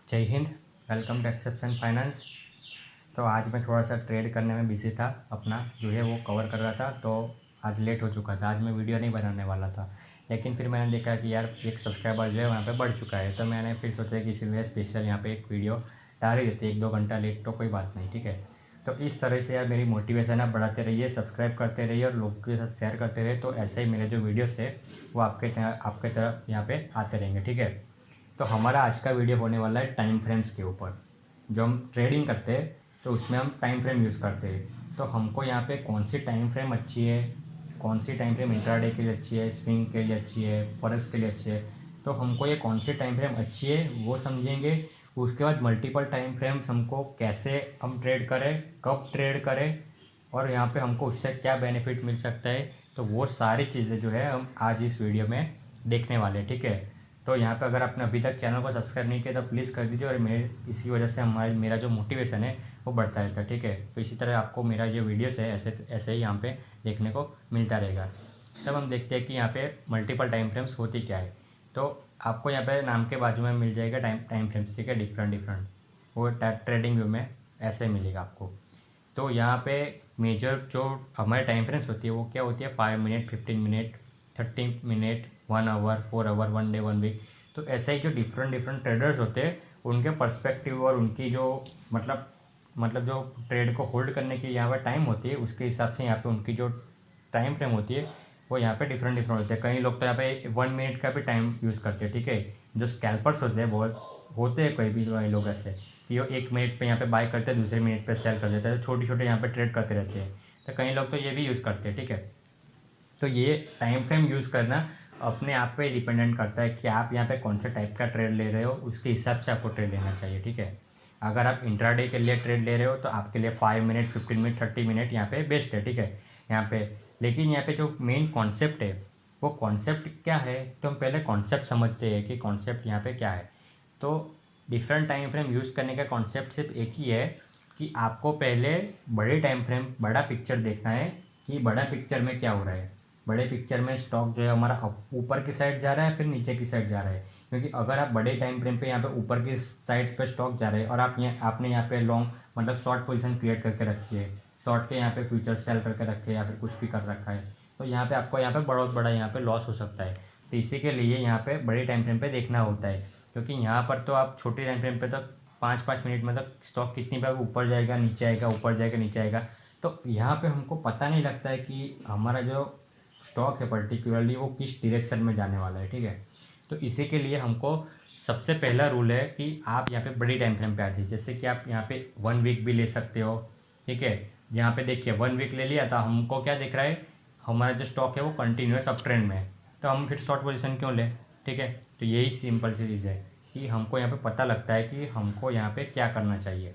जय Hind. Welcome to exception finance. तो आज मैं थोड़ा सा ट्रेड करने में बिज़ी था, अपना जो है वो कवर कर रहा था, तो आज लेट हो चुका था। आज मैं वीडियो नहीं बनाने वाला था, लेकिन फिर मैंने देखा कि यार एक सब्सक्राइबर जो है वहाँ पे बढ़ चुका है, तो मैंने फिर सोचा कि इसीलिए स्पेशल यहाँ पे एक वीडियो डाल ही देते। 1-2 घंटा लेट तो कोई बात नहीं, ठीक है। तो इस तरह से यार मेरी मोटिवेशन आप बढ़ाते रहिए, सब्सक्राइब करते रहिए और लोगों के साथ शेयर करते रहिए, तो ऐसे ही मेरे जो वीडियोस है वो आपके तरफ यहाँ पे आते रहेंगे, ठीक है। तो हमारा आज का वीडियो होने वाला है टाइम फ्रेम्स के ऊपर। जो हम ट्रेडिंग करते हैं तो उसमें हम टाइम फ्रेम यूज़ करते हैं, तो हमको यहाँ पे कौन सी टाइम फ्रेम अच्छी है, कौन सी टाइम फ्रेम इंट्राडे के लिए अच्छी है, स्विंग के लिए अच्छी है, फॉरेक्स के लिए अच्छी है, तो हमको ये कौन सी टाइम फ्रेम अच्छी है वो समझेंगे। उसके बाद मल्टीपल टाइम फ्रेम्स हमको कैसे हम ट्रेड करें, कब ट्रेड करें, और यहाँ पे हमको उससे क्या बेनिफिट मिल सकता है, तो वो सारी चीज़ें जो है हम आज इस वीडियो में देखने वाले हैं, ठीक है। तो यहाँ पे अगर आपने अभी तक चैनल को सब्सक्राइब नहीं किया तो प्लीज़ कर दीजिए, और मेरे इसी वजह से मेरा जो मोटिवेशन है वो बढ़ता रहता है, ठीक है। तो इसी तरह आपको मेरा जो वीडियोस है ऐसे ऐसे ही यहाँ पे देखने को मिलता रहेगा। तब हम देखते हैं कि यहाँ पे मल्टीपल टाइम फ्रेम्स होती क्या है। तो आपको यहाँ पे नाम के बाजू में मिल जाएगा टाइम फ्रेम्स, ठीक है, डिफरेंट डिफरेंट। वो ट्रेडिंग व्यू में ऐसे मिलेगा आपको। तो यहाँ पे मेजर जो हमारे टाइम फ्रेम्स होती है वो क्या होती है, 5 minute, 15 minute, 30 minute, 1 hour, 4 hour, 1 day, 1 week. तो ऐसे ही जो डिफरेंट डिफरेंट ट्रेडर्स होते हैं उनके पर्सपेक्टिव और उनकी जो मतलब जो ट्रेड को होल्ड करने की यहाँ पर टाइम होती है उसके हिसाब से यहाँ पे उनकी जो टाइम फ्रेम होती है वो यहाँ पे डिफरेंट डिफरेंट होते हैं। कई लोग तो यहाँ पे 1 मिनट का भी टाइम यूज़ करते हैं, ठीक है। जो स्कैल्पर्स होते हैं बहुत होते हैं, कोई भी लोग ऐसे कि वो 1 मिनट पे यहाँ पे बाय करते हैं, दूसरे मिनट पे सेल कर देते हैं, तो छोटे छोटे यहाँ पे ट्रेड करते रहते हैं। तो कई लोग तो ये भी यूज़ करते हैं, ठीक है। तो ये टाइम फ्रेम यूज़ करना अपने आप पे डिपेंडेंट करता है कि आप यहाँ पे कौन से टाइप का ट्रेड ले रहे हो, उसके हिसाब से आपको ट्रेड लेना चाहिए, ठीक है। अगर आप इंट्राडे के लिए ट्रेड ले रहे हो तो आपके लिए 5 मिनट, 15 मिनट, 30 मिनट यहाँ पे बेस्ट है, ठीक है। यहाँ पे लेकिन यहाँ पे जो मेन कॉन्सेप्ट है वो कॉन्सेप्ट क्या है, तो हम पहले कॉन्सेप्ट समझते हैं कि कॉन्सेप्ट यहाँ पे क्या है। तो डिफरेंट टाइम फ्रेम यूज़ करने का कॉन्सेप्ट सिर्फ एक ही है कि आपको पहले बड़े टाइम फ्रेम, बड़ा पिक्चर देखना है कि बड़ा पिक्चर में क्या हो रहा है। बड़े पिक्चर में स्टॉक जो है हमारा ऊपर की साइड जा रहा है फिर नीचे की साइड जा रहा है, क्योंकि अगर आप बड़े टाइम फ्रेम पे यहाँ पे ऊपर की साइड पे स्टॉक जा रहे हैं और आपने यहाँ पे लॉन्ग मतलब शॉर्ट पोजीशन क्रिएट करके रखी है, शॉर्ट के यहाँ पे फ्यूचर सेल करके रखे या फिर कुछ भी कर रखा है, तो यहाँ पे आपको यहाँ पे बहुत बड़ा यहाँ पे लॉस हो सकता है। तो इसी के लिए यहाँ पे बड़े टाइम फ्रेम पे देखना होता है, क्योंकि यहाँ पर तो आप छोटे टाइम फ्रेम पे तक 5-5 मिनट में तक स्टॉक कितनी बार ऊपर जाएगा, नीचे आएगा, ऊपर जाएगा, नीचे आएगा, तो यहाँ पे हमको पता नहीं लगता है कि हमारा जो स्टॉक है पर्टिकुलरली वो किस डायरेक्शन में जाने वाला है, ठीक है। तो इसी के लिए हमको सबसे पहला रूल है कि आप यहाँ पे बड़ी टाइम फ्रेम पे आ जाइए। जैसे कि आप यहाँ पे 1 वीक भी ले सकते हो, ठीक है। यहाँ पे देखिए 1 वीक ले लिया तो हमको क्या दिख रहा है, हमारा जो स्टॉक है वो कंटिन्यूस अप ट्रेंड में है, तो हम फिर शॉर्ट पोजीशन क्यों लें, ठीक है। तो यही सिंपल सी चीज़ है कि हमको यहाँ पे पता लगता है कि हमको यहाँ पे क्या करना चाहिए।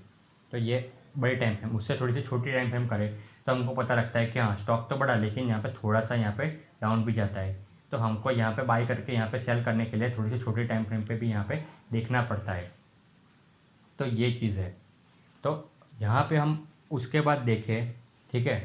तो ये बड़ी टाइम फ्रेम, उससे थोड़ी सी छोटी टाइम फ्रेम करें तो हमको पता लगता है कि हाँ स्टॉक तो बड़ा लेकिन यहाँ पे थोड़ा सा यहाँ पे डाउन भी जाता है, तो हमको यहाँ पे बाई करके यहाँ पे सेल करने के लिए थोड़ी सी छोटी टाइम फ्रेम पे भी यहाँ पे देखना पड़ता है। तो ये चीज़ है। तो यहाँ पे हम उसके बाद देखें, ठीक है।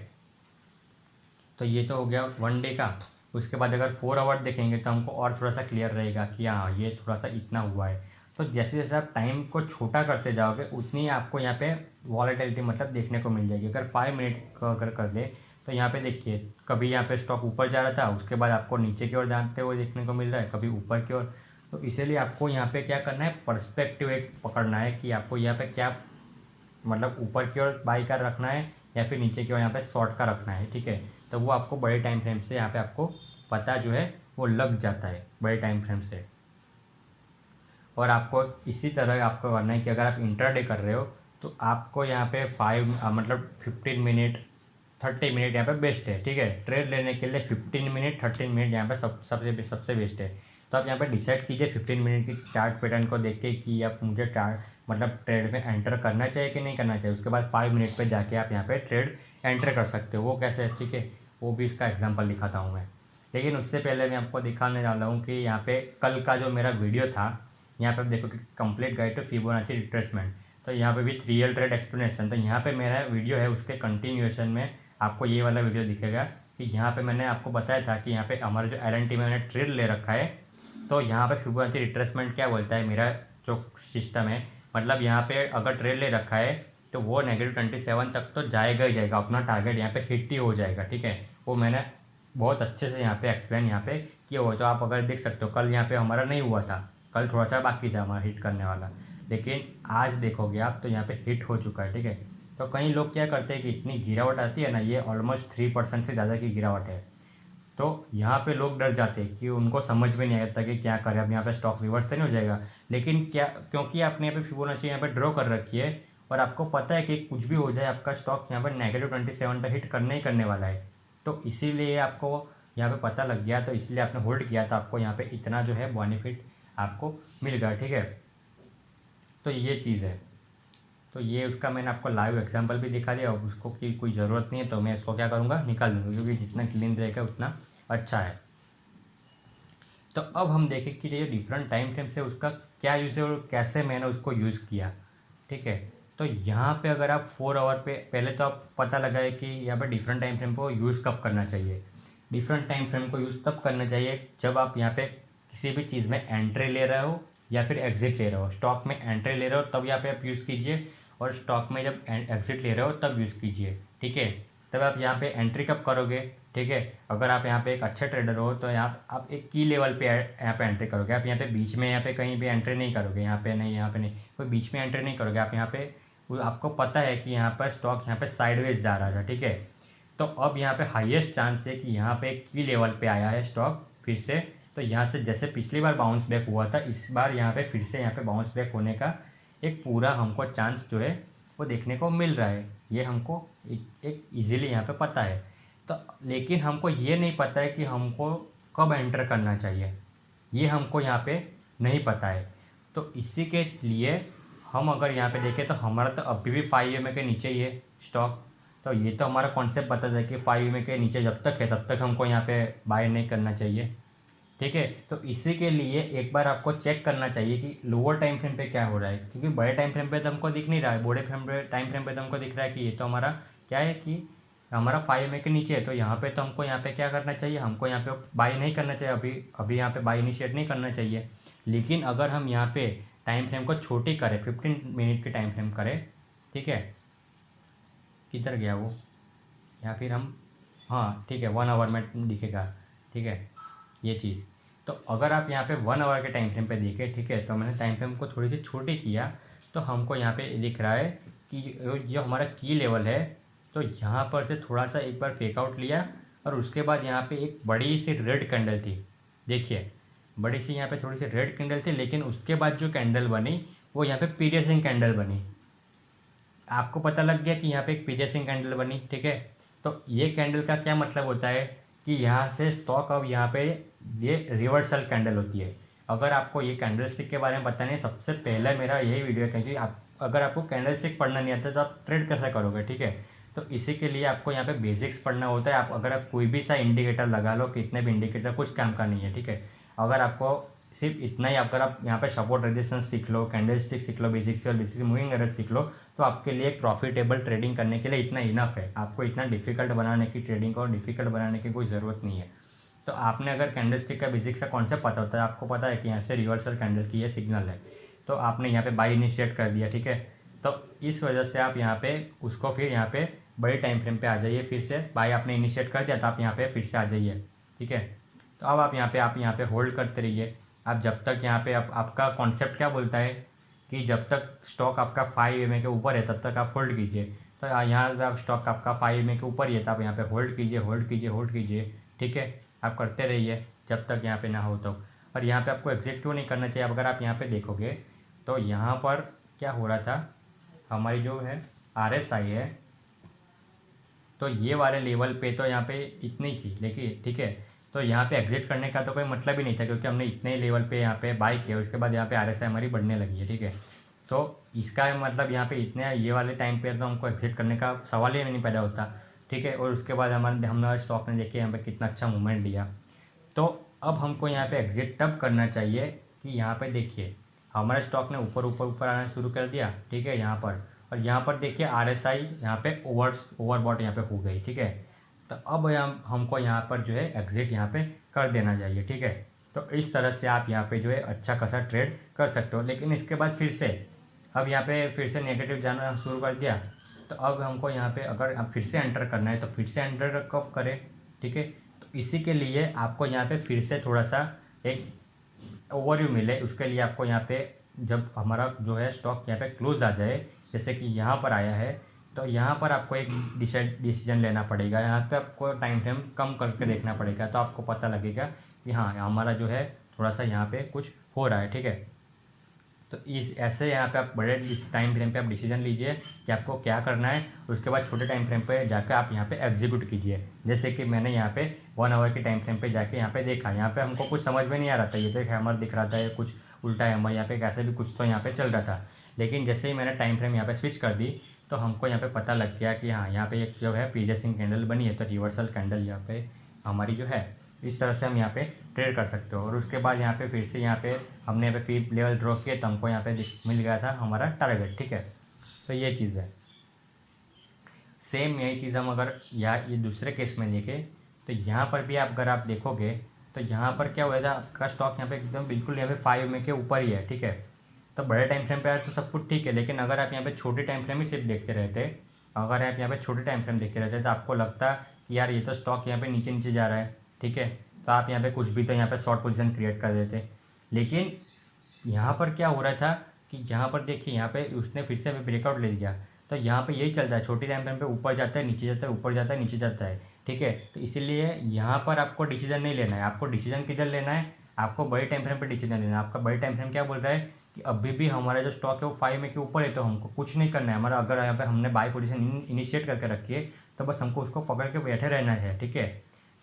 तो ये तो हो गया 1 डे का। उसके बाद अगर 4 आवर देखेंगे तो हमको और थोड़ा सा क्लियर रहेगा कि हाँ ये थोड़ा सा इतना हुआ है। तो जैसे जैसे आप टाइम को छोटा करते जाओगे उतनी आपको यहाँ पे वॉलेटिलिटी मतलब देखने को मिल जाएगी। अगर 5 मिनट का अगर कर दे तो यहाँ पे देखिए कभी यहाँ पे स्टॉक ऊपर जा रहा था, उसके बाद आपको नीचे की ओर जाते हुए देखने को मिल रहा है, कभी ऊपर की ओर। तो इसीलिए आपको यहाँ पे क्या करना है, पर्सपेक्टिव एक पकड़ना है कि आपको यहाँ पे क्या मतलब ऊपर की ओर बाई का रखना है या फिर नीचे की ओर यहाँ पे शॉर्ट का रखना है, ठीक है। तो वो आपको बड़े टाइम फ्रेम से यहाँ पे आपको पता जो है वो लग जाता है बड़े टाइम फ्रेम से। और आपको इसी तरह आपको करना है कि अगर आप इंट्राडे कर रहे हो तो आपको यहाँ पे 15 मिनट 30 मिनट यहाँ पे बेस्ट है, ठीक है। ट्रेड लेने के लिए 15 मिनट 30 मिनट यहाँ पे सबसे सबसे बेस्ट है। तो आप यहाँ पे डिसाइड कीजिए 15 मिनट की चार्ट पैटर्न को देख के कि आप मुझे चार्ट मतलब ट्रेड में एंटर करना चाहिए कि नहीं करना चाहिए। उसके बाद 5 मिनट पे जाके आप यहाँ पे ट्रेड एंटर कर सकते हो। वो कैसे है, ठीक है, वो भी इसका एग्जांपल दिखाता हूँ मैं। लेकिन उससे पहले मैं आपको दिखाने जा रहा हूँ कि यहाँ पे कल का जो मेरा वीडियो था, यहाँ पे आप देखो कि complete guide to Fibonacci retracement, तो यहाँ पे भी 3L ट्रेड एक्सप्लेनेशन। तो यहाँ पे मेरा वीडियो है, उसके कंटिन्यूएशन में आपको ये वाला वीडियो दिखेगा कि यहाँ पे मैंने आपको बताया था कि यहाँ पे हमारा जो LNT में मैंने ट्रेड ले रखा है, तो यहाँ पे फिबोनाची रिट्रेसमेंट क्या बोलता है मेरा जो सिस्टम है मतलब यहाँ पे अगर ट्रेड ले रखा है तो वो -27 तक तो जाएगा ही जाएगा, अपना टारगेट यहाँ पे हिट ही हो जाएगा, ठीक है। वो मैंने बहुत अच्छे से यहाँ पे एक्सप्लेन यहाँ पे किया हुआ, तो आप अगर देख सकते हो कल यहाँ पे हमारा नहीं हुआ था, कल थोड़ा सा बाकी था हमारा हिट करने वाला, लेकिन आज देखोगे आप तो यहाँ पे हिट हो चुका है, ठीक है। तो कई लोग क्या करते हैं कि इतनी गिरावट आती है ना, ये ऑलमोस्ट 3% से ज़्यादा की गिरावट है, तो यहाँ पे लोग डर जाते हैं कि उनको समझ में नहीं आता कि क्या करें, अब यहाँ पे स्टॉक रिवर्स तो नहीं हो जाएगा। लेकिन क्या, क्योंकि आपने यहाँ पे फिबोनाची यहाँ पे ड्रॉ कर रखी है और आपको पता है कि कुछ भी हो जाए आपका स्टॉक यहाँ पर -27 पे हिट करने ही करने वाला है, तो इसीलिए आपको यहाँ पे पता लग गया, तो इसलिए आपने होल्ड किया, तो आपको यहाँ पे इतना जो है बेनिफिट आपको मिल गया, ठीक है। तो ये चीज़ है, तो ये उसका मैंने आपको लाइव एग्जांपल भी दिखा दिया। अब उसको की कोई ज़रूरत नहीं है तो मैं इसको क्या करूँगा, निकाल दूँगा, क्योंकि जितना क्लीन रहेगा उतना अच्छा है। तो अब हम देखें कि ये डिफरेंट टाइम फ्रेम से उसका क्या यूज़ है और कैसे मैंने उसको यूज़ किया, ठीक है। तो यहाँ पे अगर आप 4 आवर पे पहले तो आप पता लगाए कि यहाँ पे डिफरेंट टाइम फ्रेम को यूज़ कब करना चाहिए। डिफरेंट टाइम फ्रेम को यूज़ तब करना चाहिए जब आप यहाँ पे किसी भी चीज़ में एंट्री ले रहे हो या फिर एग्जिट ले रहे हो। स्टॉक में एंट्री ले रहे हो तब यहाँ पे आप यूज़ कीजिए, और स्टॉक में जब एग्जिट ले रहे हो तब यूज़ कीजिए, ठीक है। तब आप यहाँ पे एंट्री कब करोगे, ठीक है। अगर आप यहाँ पे एक अच्छे ट्रेडर हो तो यहाँ आप एक की लेवल पे यहाँ पे एंट्री करोगे। आप यहाँ पे बीच में यहाँ पे कहीं भी एंट्री नहीं करोगे, यहाँ पे नहीं, यहाँ पे नहीं, कोई बीच में एंट्री नहीं करोगे। आप यहाँ पे आपको पता है कि यहाँ पर स्टॉक यहाँ पे साइडवेज जा रहा था, ठीक है। तो अब यहाँ पे हाईएस्ट चांस है कि यहाँ पे एक की लेवल पे आया है स्टॉक फिर से, तो यहाँ से जैसे पिछली बार बाउंस बैक हुआ था, इस बार यहाँ पे फिर से यहाँ पे बाउंस बैक होने का एक पूरा हमको चांस जो है वो देखने को मिल रहा है। ये हमको एक ईजिली यहाँ पे पता है। तो लेकिन हमको ये नहीं पता है कि हमको कब एंटर करना चाहिए, ये हमको यहाँ पे नहीं पता है। तो इसी के लिए हम अगर यहाँ पे देखें तो हमारा तो अभी भी 5 के नीचे ही है स्टॉक। तो ये तो हमारा कॉन्सेप्ट बताता है कि 5 के नीचे जब तक है तब तक हमको यहाँ पे बाय नहीं करना चाहिए, ठीक है। तो इसी के लिए एक बार आपको चेक करना चाहिए कि लोअर टाइम फ्रेम पे क्या हो रहा है, क्योंकि बड़े टाइम फ्रेम पे तो हमको दिख नहीं रहा है, बड़े टाइम फ्रेम पे तो हमको दिख रहा है कि ये तो हमारा क्या है कि हमारा 5 के नीचे है। तो यहाँ पे तो हमको यहाँ पे क्या करना चाहिए, हमको यहाँ पे बाई नहीं करना चाहिए, अभी अभी यहाँ पे बाई इनिशिएट नहीं करना चाहिए। लेकिन अगर हम यहाँ पे टाइम फ्रेम को छोटी करें, 15 मिनट की टाइम फ्रेम करें, ठीक है, किधर गया वो, या फिर हम, हाँ ठीक है, 1 आवर में दिखेगा, ठीक है ये चीज़। तो अगर आप यहाँ पे 1 आवर के टाइम फ्रेम पे देखें, ठीक है, तो मैंने टाइम फ्रेम को थोड़ी सी छोटी किया, तो हमको यहाँ पे दिख रहा है कि जो हमारा की लेवल है, तो यहाँ पर से थोड़ा सा एक बार फेक आउट लिया, और उसके बाद यहाँ पे एक बड़ी सी रेड कैंडल थी, देखिए बड़ी सी यहाँ पे थोड़ी सी रेड कैंडल थी, लेकिन उसके बाद जो कैंडल बनी वो यहाँ पे पीरियसिंग कैंडल बनी। आपको पता लग गया कि यहाँ पे एक पीरियसिंग कैंडल बनी, ठीक है। तो ये कैंडल का क्या मतलब होता है कि यहाँ से स्टॉक अब यहाँ पे ये रिवर्सल कैंडल होती है। अगर आपको ये कैंडल स्टिक के बारे में पता नहीं, सबसे पहले मेरा यही वीडियो है, क्योंकि आप अगर आपको कैंडल स्टिक पढ़ना नहीं आता तो आप ट्रेड कैसे करोगे, ठीक है। तो इसी के लिए आपको यहाँ पे बेसिक्स पढ़ना होता है। आप अगर आप कोई भी सा इंडिकेटर लगा लो, कितने भी इंडिकेटर, कुछ काम का नहीं है, ठीक है। अगर आपको सिर्फ इतना ही, अगर आप यहाँ पे सपोर्ट रेजिस्टेंस सीख लो, कैंडल स्टिक सीख लो बेसिक से, और बेसिक मूविंग एवरेज सीख लो, तो आपके लिए एक प्रॉफिटेबल ट्रेडिंग करने के लिए इतना इनफ है। आपको इतना डिफिकल्ट बनाने की ट्रेडिंग को डिफिकल्ट बनाने की कोई ज़रूरत नहीं है। तो आपने अगर कैंडल स्टिक का बेसिक का कॉन्सेप्ट पता होता है, आपको पता है कि यहाँ से रिवर्सल कैंडल की ये सिग्नल है, तो आपने यहाँ पे बाई इनिशिएट कर दिया, ठीक है। तो इस वजह से आप यहाँ पे उसको फिर यहाँ पे बड़े टाइम फ्रेम पे आ जाइए, फिर से बाई आपने इनिशिएट कर दिया तो आप यहाँ पे फिर से आ जाइए, ठीक है। तो अब आप यहाँ पे होल्ड करते रहिए। आप जब तक यहाँ पे आपका कॉन्सेप्ट क्या बोलता है कि जब तक स्टॉक आपका 5 के ऊपर है तब तक आप होल्ड कीजिए। तो यहाँ पे आप स्टॉक आपका 5 के ऊपर ही है तो आप यहाँ पे होल्ड कीजिए, होल्ड कीजिए, होल्ड कीजिए, ठीक है। आप करते रहिए जब तक यहाँ पे ना हो तो। और यहाँ पे आपको एग्जिट क्यों नहीं करना चाहिए, अगर आप यहाँ पे देखोगे तो यहाँ पर क्या हो रहा था, हमारी जो है RSI है, तो ये वाले लेवल पे तो यहाँ पे इतनी थी, लेकिन ठीक है, तो यहाँ पे एग्जिट करने का तो कोई मतलब ही नहीं था, क्योंकि हमने इतने ही लेवल पे यहाँ पे बाय किया, उसके बाद यहाँ पे RSI हमारी बढ़ने लगी है, ठीक है। तो इसका मतलब यहाँ पे इतने ये वाले टाइम पे तो हमको एग्जिट करने का सवाल ही नहीं पैदा होता, ठीक है। और उसके बाद हमारे स्टॉक ने देखिए यहाँ पे कितना अच्छा मूवमेंट दिया। तो अब हमको यहाँ पे एग्जिट तब करना चाहिए कि यहाँ पे देखिए हमारे स्टॉक ने ऊपर ऊपर ऊपर आना शुरू कर दिया, ठीक है, यहाँ पर, और यहाँ पर देखिए RSI यहाँ पे ओवरबॉट यहाँ पे हो गई, ठीक है। तो अब हमको यहाँ पर जो है एग्जिट यहाँ पे कर देना चाहिए, ठीक है। तो इस तरह से आप यहाँ पे जो है अच्छा खासा ट्रेड कर सकते हो। लेकिन इसके बाद फिर से अब यहाँ पे फिर से नेगेटिव जाना शुरू कर दिया, तो अब हमको यहाँ पे अगर अब फिर से एंटर करना है तो फिर से एंटर कब करें, ठीक है। तो इसी के लिए आपको यहाँ पे फिर से थोड़ा सा एक ओवरव्यू मिले, उसके लिए आपको यहाँ पे जब हमारा जो है स्टॉक यहाँ पे क्लोज आ जाए, जैसे कि यहाँ पर आया है, तो यहाँ पर आपको एक डिसीजन लेना पड़ेगा। यहाँ पे आपको टाइम फ्रेम कम करके देखना पड़ेगा, तो आपको पता लगेगा कि हाँ हमारा जो है थोड़ा सा यहाँ पे कुछ हो रहा है, ठीक है। तो इस ऐसे यहाँ पे आप बड़े टाइम फ्रेम पे आप डिसीजन लीजिए कि आपको क्या करना है, उसके बाद छोटे टाइम फ्रेम पे जाकर आप यहाँ पे एग्जीक्यूट कीजिए। जैसे कि मैंने यहाँ पे 1 आवर के टाइम फ्रेम पे जाके यहाँ पे देखा, यहाँ पे हमको कुछ समझ में नहीं आ रहा था, ये तो एक हैमर दिख रहा था, ये कुछ उल्टा हैमर, यहाँ पे कैसे भी कुछ तो यहाँ पे चल रहा था। लेकिन जैसे ही मैंने टाइम फ्रेम यहाँ पे स्विच कर दी, तो हमको यहाँ पे पता लग गया कि हाँ यहाँ पे एक जो है प्रीवियसिंग कैंडल बनी है, तो रिवर्सल कैंडल यहाँ पे हमारी जो है, इस तरह से हम यहाँ पे ट्रेड कर सकते हो। और उसके बाद यहाँ पे फिर से यहाँ पे हमने यहाँ पे फी लेवल ड्रॉ किए, तो हमको यहाँ पे मिल गया था हमारा टारगेट, ठीक है। तो ये चीज़ है। सेम यही चीज़ हम अगर ये दूसरे केस में देखें, तो यहाँ पर भी अगर आप देखोगे, तो यहाँ पर क्या हुआ था, आपका स्टॉक यहाँ पे एकदम बिल्कुल यहाँ पे 5 में के ऊपर ही है, ठीक है। तो बड़े टाइम फ्रेम पे आए तो सब कुछ ठीक है, लेकिन अगर आप यहाँ पे छोटे टाइम फ्रेम ही सिर्फ देखते रहते, अगर आप यहाँ पे छोटे टाइम फ्रेम देखते रहते, तो आपको लगता कि यार ये तो स्टॉक यहाँ पे नीचे नीचे जा रहा है, ठीक है। तो आप यहाँ पे कुछ भी तो यहाँ पे शॉर्ट पोजीशन क्रिएट कर देते। लेकिन यहाँ पर क्या हो रहा था कि यहाँ पर देखिए, यहाँ पे उसने फिर से ब्रेकआउट ले लिया, तो यहाँ पे यही चलता है, छोटी टाइम फ्रेम पे ऊपर जाता है नीचे जाता है, ऊपर जाता है नीचे जाता है, ठीक है। तो इसीलिए यहाँ पर आपको डिसीजन नहीं लेना है, आपको डिसीजन किधर लेना है, आपको बड़े टाइम फ्रेम पे डिसीजन लेना है। आपका बड़े टाइम फ्रेम क्या बोल रहा है कि अभी भी हमारा जो स्टॉक है वो 5 में के ऊपर है, तो हमको कुछ नहीं करना है। हमारा अगर यहाँ पे हमने बाई पोजीशन इनिशिएट करके रखी है, तो बस हमको उसको पकड़ के बैठे रहना है, ठीक है।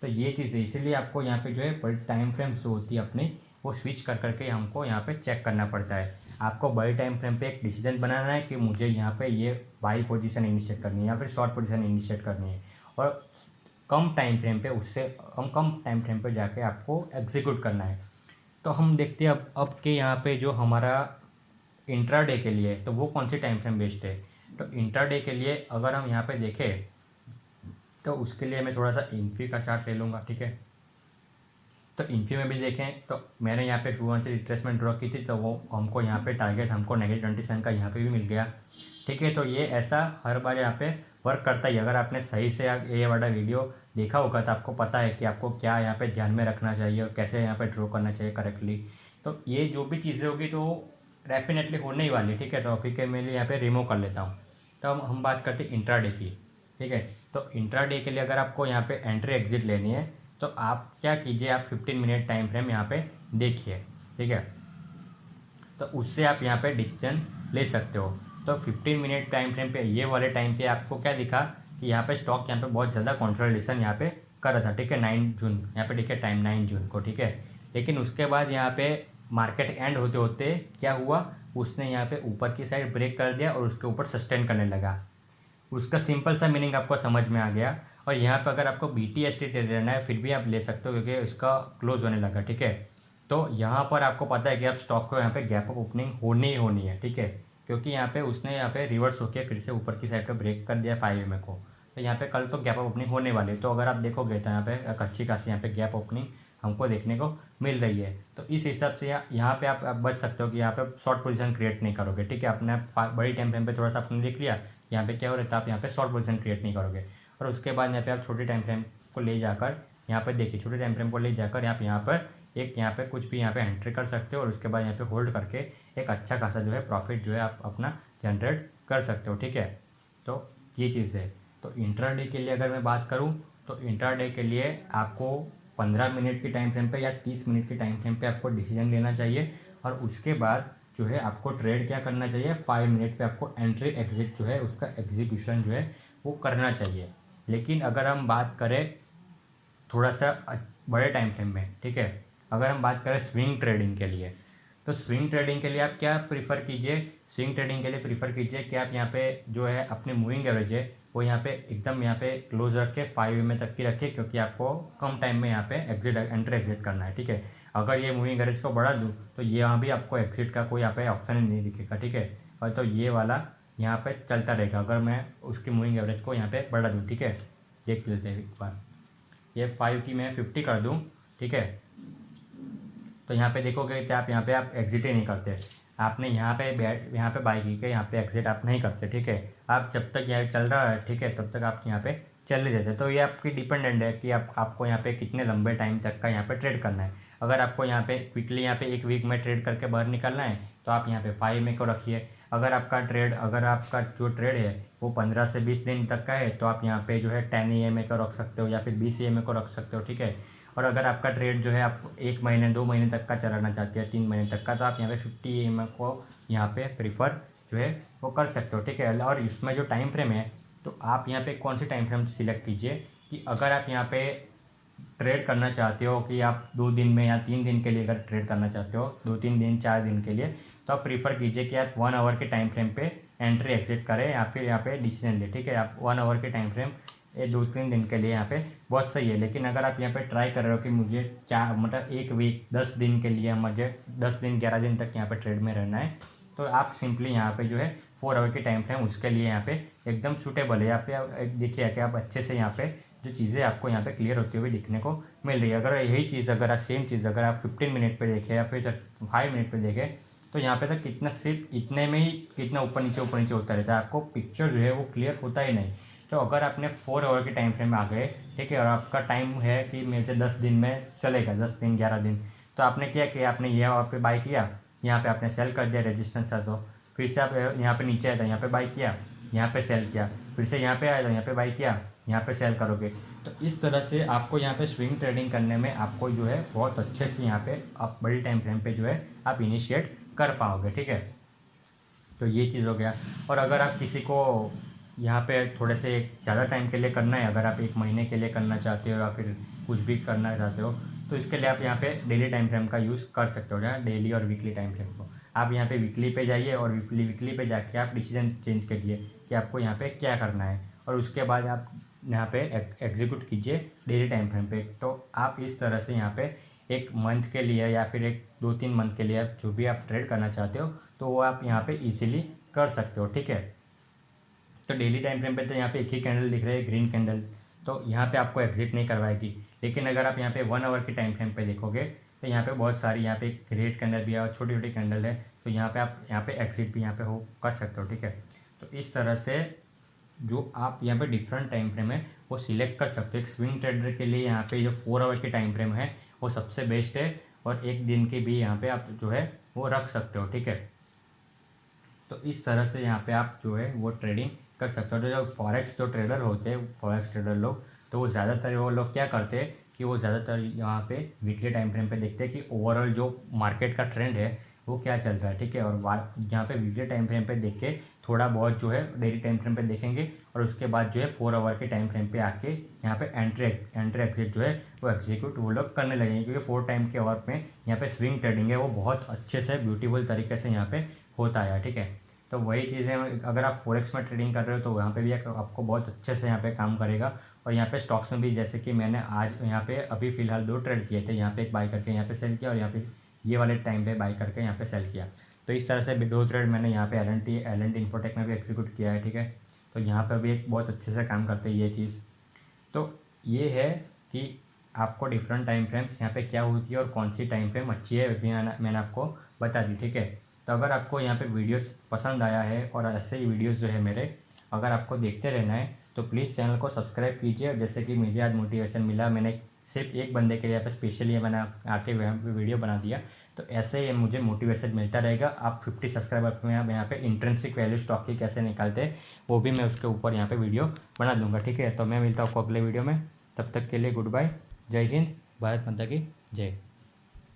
तो ये चीज़ है, इसीलिए आपको यहाँ पे जो है बड़ी टाइम फ्रेम जो होती है अपनी, वो स्विच कर करके हमको यहाँ पे चेक करना पड़ता है। आपको बड़े टाइम फ्रेम पे एक डिसीजन बनाना है कि मुझे यहाँ पे ये बाई पोजीशन इनिशिएट करनी है या फिर शॉर्ट पोजीशन इनिशिएट करनी है, और कम टाइम फ्रेम पे उससे कम टाइम फ्रेम पे जाके आपको एग्जीक्यूट करना है। तो हम देखते हैं अब के यहाँ पे जो हमारा इंट्राडे के लिए, तो वो कौन सी टाइम फ्रेम बेस्ड है। तो इंट्राडे के लिए अगर हम यहाँ पे देखें, तो उसके लिए मैं थोड़ा सा इन्फी का चार्ट ले लूँगा, ठीक है। तो इन्फी में भी देखें, तो मैंने यहाँ पे फिबोनाची रिट्रेसमेंट ड्रॉ की थी, तो वो हमको यहाँ पे टारगेट हमको -27 का यहाँ पे भी मिल गया, ठीक है। तो ये ऐसा हर बार यहाँ पे वर्क करता ही। अगर आपने सही से ये वाला वीडियो देखा होगा, तो आपको पता है कि आपको क्या यहाँ पे ध्यान में रखना चाहिए और कैसे यहाँ पे ड्रॉ करना चाहिए करेक्टली। तो ये जो भी चीज़ें होगी तो डेफिनेटली होने ही वाली, ठीक है। तो अभी के मैं यहाँ पे रिमूव कर लेता हूँ। तो हम बात करते हैं इंट्राडे की, ठीक है। तो इंट्राडे के लिए अगर आपको यहाँ पे एंट्री एग्जिट लेनी है, तो आप क्या कीजिए, आप 15 मिनट टाइम फ्रेम यहाँ पे देखिए, ठीक है। तो उससे आप यहाँ पे डिसीजन ले सकते हो। तो 15 मिनट टाइम फ्रेम पे ये वाले टाइम पे आपको क्या दिखा कि यहाँ पे स्टॉक यहाँ पे बहुत ज़्यादा कंसोलिडेशन यहाँ पे कर रहा था, ठीक है। 9 जून यहाँ पे देखिए टाइम 9 जून को, ठीक है। लेकिन उसके बाद यहाँ पे मार्केट एंड होते होते क्या हुआ, उसने यहाँ पे ऊपर की साइड ब्रेक कर दिया और उसके ऊपर सस्टेन करने लगा। उसका सिंपल सा मीनिंग आपको समझ में आ गया। और यहाँ पे अगर आपको BTST लेना है फिर भी आप ले सकते हो, क्योंकि उसका क्लोज होने लगा, ठीक है। तो यहाँ पर आपको पता है कि आप स्टॉक को यहाँ पे गैप अप ओपनिंग होनी ही होनी है, ठीक है। क्योंकि यहाँ पे उसने यहाँ पे रिवर्स होकर फिर से ऊपर की साइड पे ब्रेक कर दिया 5 को, तो यहाँ पे कल तो गैप अप ओपनिंग होने वाली है। तो अगर आप देखोगे तो यहाँ पे अच्छी खासी यहाँ पे गैप ओपनिंग हमको देखने को मिल रही है। तो इस हिसाब से यहाँ पे आप बच सकते हो कि यहाँ पे शॉर्ट पोजीशन क्रिएट नहीं करोगे, ठीक है। आपने बड़ी टाइम फ्रेम पे थोड़ा सा आपने देख लिया यहाँ पे क्या हो रहा है, तो आप यहाँ पे शॉर्ट पोजीशन क्रिएट नहीं करोगे। और उसके बाद यहाँ पे आप छोटे टाइम फ्रेम को ले जाकर यहाँ पे देखिए, छोटे टाइम फ्रेम को ले जाकर आप यहाँ पर एक यहाँ पे कुछ भी यहाँ पे एंट्री कर सकते हो, और उसके बाद यहाँ पे होल्ड करके एक अच्छा खासा जो है प्रॉफिट जो है आप अपना जनरेट कर सकते हो, ठीक है। तो ये चीज़ है। तो इंट्राडे के लिए अगर मैं बात करूँ, तो इंट्राडे के लिए आपको 15 मिनट की टाइम फ्रेम पे या 30 मिनट की टाइम फ्रेम पे आपको डिसीजन लेना चाहिए, और उसके बाद जो है आपको ट्रेड क्या करना चाहिए, 5 मिनट पे आपको एंट्री एग्जिट जो है उसका एग्जीक्यूशन जो है वो करना चाहिए। लेकिन अगर हम बात करें थोड़ा सा बड़े टाइम फ्रेम में, ठीक है, अगर हम बात करें स्विंग ट्रेडिंग के लिए, तो स्विंग ट्रेडिंग के लिए आप क्या प्रीफर कीजिए, स्विंग ट्रेडिंग के लिए प्रीफर कीजिए कि आप यहाँ पे जो है अपने मूविंग एवरेज है वो यहाँ पे एकदम यहाँ पे क्लोज रख के 5 में तक की रखिए, क्योंकि आपको कम टाइम में यहाँ पे एग्जिट एंटर एग्जिट करना है, ठीक है। अगर ये मूविंग एवरेज को बढ़ा दूँ तो यहाँ भी आपको एग्जिट का कोई यहाँ पे ऑप्शन ही नहीं दिखेगा, ठीक है। और तो ये वाला यहाँ पे चलता रहेगा अगर मैं उसकी मूविंग एवरेज को यहाँ पे बढ़ा दूँ, ठीक है। देख लेते हैं एक बार, ये 5 की मैं 50 कर दूँ, ठीक है। तो यहाँ पे देखोगे कि आप यहाँ पे आप एग्जिट ही नहीं करते। आपने यहाँ पे बाई की के यहाँ पे एग्जिट आप नहीं करते, ठीक है। आप जब तक यहाँ चल रहा है, ठीक है, तब तक आप यहाँ पे चल ही देते। तो ये आपकी डिपेंडेंट है कि आपको यहाँ पे कितने लंबे टाइम तक का यहाँ पे ट्रेड करना है। अगर आपको यहाँ पे क्विकली यहाँ पे एक वीक में ट्रेड करके बाहर निकलना है तो आप यहाँ पे 5 को रखिए। अगर आपका जो ट्रेड है वो 15 से 20 दिन तक का है तो आप यहाँ पे जो है 10 EMA को रख सकते हो या फिर 20 EMA को रख सकते हो, ठीक है। और अगर आपका ट्रेड जो है आप 1 महीने 2 महीने तक का चलाना चाहते हैं, 3 महीने तक का, तो आप यहाँ पे 50 EMA को यहाँ पे प्रीफर जो है वो कर सकते हो, ठीक है। और इसमें जो टाइम फ्रेम है तो आप यहाँ पे कौन सी टाइम फ्रेम सिलेक्ट कीजिए कि अगर आप यहाँ पे ट्रेड करना चाहते हो कि आप 2 दिन में या 3 दिन के लिए अगर ट्रेड करना चाहते हो, 2-3 दिन 4 दिन के लिए, तो आप प्रीफर कीजिए कि आप 1 आवर के टाइम फ्रेम पे एंट्री एग्जिट करें या फिर यहाँ पे डिसीजन ले, ठीक है। आप 1 आवर के टाइम फ्रेम ये 2-3 दिन के लिए यहाँ पे बहुत सही है। लेकिन अगर आप यहाँ पे ट्राई कर रहे हो कि मुझे 4 मतलब 1 वीक 10 दिन के लिए, मुझे 10 दिन 11 दिन तक यहाँ पे ट्रेड में रहना है, तो आप सिंपली यहाँ पे जो है 4 आवर की टाइम फ्रेम उसके लिए यहाँ पे एकदम सूटेबल है। यहाँ पे आप देखिए कि आप अच्छे से यहाँ पे जो चीज़ें आपको यहाँ पे क्लियर होती हुई दिखने को मिल रही है। अगर यही चीज़ अगर आप सेम चीज़ अगर आप 15 मिनट पे देखें या फिर 5 मिनट पे देखें तो यहाँ पे तक कितना सिर्फ इतने में ही कितना ऊपर नीचे होता रहता है, आपको पिक्चर जो है वो क्लियर होता ही नहीं। तो अगर आपने 4 आवर के टाइम फ्रेम में आ गए, ठीक है, और आपका टाइम है कि मेरे 10 दिन में चलेगा, 10 दिन 11 दिन, तो आपने क्या किया, आपने ये यहाँ पे बाई किया, यहाँ पे आपने सेल कर दिया रेजिस्टेंस था, तो फिर से आप यहाँ पे नीचे आया था, यहाँ पे बाई किया, यहाँ पे सेल किया, फिर से यहाँ पे आया था, यहाँ पे बाई किया, यहाँ पे सेल करोगे। तो इस तरह से आपको यहाँ पे स्विंग ट्रेडिंग करने में आपको जो है बहुत अच्छे से यहाँ पे आप बड़ी टाइम फ्रेम पे जो है आप इनिशिएट कर पाओगे, ठीक है। तो ये चीज़ हो गया। और अगर आप किसी को यहाँ पे थोड़े से ज़्यादा टाइम के लिए करना है, अगर आप 1 महीने के लिए करना चाहते हो या फिर कुछ भी करना चाहते हो, तो इसके लिए आप यहाँ पे डेली टाइम फ्रेम का यूज़ कर सकते हो, जहाँ डेली और वीकली टाइम फ्रेम को। आप यहाँ पे वीकली पे जाइए और वीकली पे जाके आप डिसीजन चेंज करिए कि आपको यहाँ पे क्या करना है, और उसके बाद आप यहाँ पे एग्जीक्यूट कीजिए डेली टाइम फ्रेम पे। तो आप इस तरह से यहाँ पे 1 मंथ के लिए या फिर 2-3 मंथ के लिए आप जो भी आप ट्रेड करना चाहते हो तो वो आप यहाँ पे इजीली कर सकते हो, ठीक है। तो डेली टाइम फ्रेम पे तो यहाँ पे एक ही कैंडल दिख रही है, ग्रीन कैंडल, तो यहाँ पे आपको एग्जिट नहीं करवाएगी। लेकिन अगर आप यहाँ पे 1 आवर के टाइम फ्रेम पे देखोगे तो यहाँ पे बहुत सारी यहाँ पे रेड कैंडल भी है और छोटी छोटी कैंडल है, तो यहाँ पे आप यहाँ पे एग्जिट भी यहाँ पे हो कर सकते हो, ठीक है। तो इस तरह से जो आप यहाँ पे डिफरेंट टाइम फ्रेम है वो सिलेक्ट कर सकते हो। एक स्विंग ट्रेडर के लिए यहाँ पे जो 4 आवर के टाइम फ्रेम है वो सबसे बेस्ट है, और 1 दिन के भी यहाँ पे आप जो है वो रख सकते हो, ठीक है। तो इस तरह से यहाँ पे आप जो है वो ट्रेडिंग कर सकते हो। तो जो फॉरेक्स जो ट्रेडर होते हैं, फॉरेक्स ट्रेडर लोग, तो वो ज़्यादातर वो लोग क्या करते हैं कि वो ज़्यादातर यहाँ पे वीकली टाइम फ्रेम पे देखते हैं कि ओवरऑल जो मार्केट का ट्रेंड है वो क्या चल रहा है, ठीक है। और यहाँ पे वीकली टाइम फ्रेम पे देख के थोड़ा बहुत जो है डेली टाइम फ्रेम पे देखेंगे, और उसके बाद जो है 4 आवर के टाइम फ्रेम पे आके यहाँ पे एंट्री एग्जिट जो है वो एग्जीक्यूट वो लोग करने लगेंगे, क्योंकि 4 टाइम के आवर में यहाँ पे स्विंग ट्रेडिंग है वो बहुत अच्छे से ब्यूटीफुल तरीके से यहाँ पे होता है, ठीक है। तो वही चीज़ें अगर आप फॉरेक्स में ट्रेडिंग कर रहे हो तो वहाँ पे भी आपको बहुत अच्छे से यहाँ पे काम करेगा। और यहाँ पे स्टॉक्स में भी जैसे कि मैंने आज यहाँ पे अभी फ़िलहाल 2 ट्रेड किए थे, यहाँ पे एक बाई करके यहाँ पे सेल किया, और यहाँ पे ये वाले टाइम पे बाई करके यहाँ पे सेल किया। तो इस तरह से 2 ट्रेड मैंने यहाँ पे एल एंड इन्फोटेक में भी एग्जीक्यूट किया है, ठीक है। तो यहाँ पर भी एक बहुत अच्छे से काम करते हैं ये चीज़। तो ये है कि आपको डिफरेंट टाइम फ्रेम्स यहाँ पे क्या होती है और कौन सी टाइम फ्रेम अच्छी है, मैंने आपको बता दी, ठीक है। तो अगर आपको यहाँ पे वीडियोस पसंद आया है और ऐसे ही वीडियोस जो है मेरे अगर आपको देखते रहना है तो प्लीज़ चैनल को सब्सक्राइब कीजिए। जैसे कि मुझे आज मोटिवेशन मिला, मैंने सिर्फ एक बंदे के लिए यहाँ पे स्पेशली मैंने आके वीडियो बना दिया, तो ऐसे ही मुझे मोटिवेशन मिलता रहेगा। आप 50 सब्सक्राइबर में यहाँ पे इंट्रिंसिक वैल्यू स्टॉक की कैसे निकालते हैं वो भी मैं उसके ऊपर यहाँ पे वीडियो बना दूंगा, ठीक है। तो मैं मिलता हूँ आपको अगले वीडियो में, तब तक के लिए गुड बाय, जय हिंद, भारत माता की जय।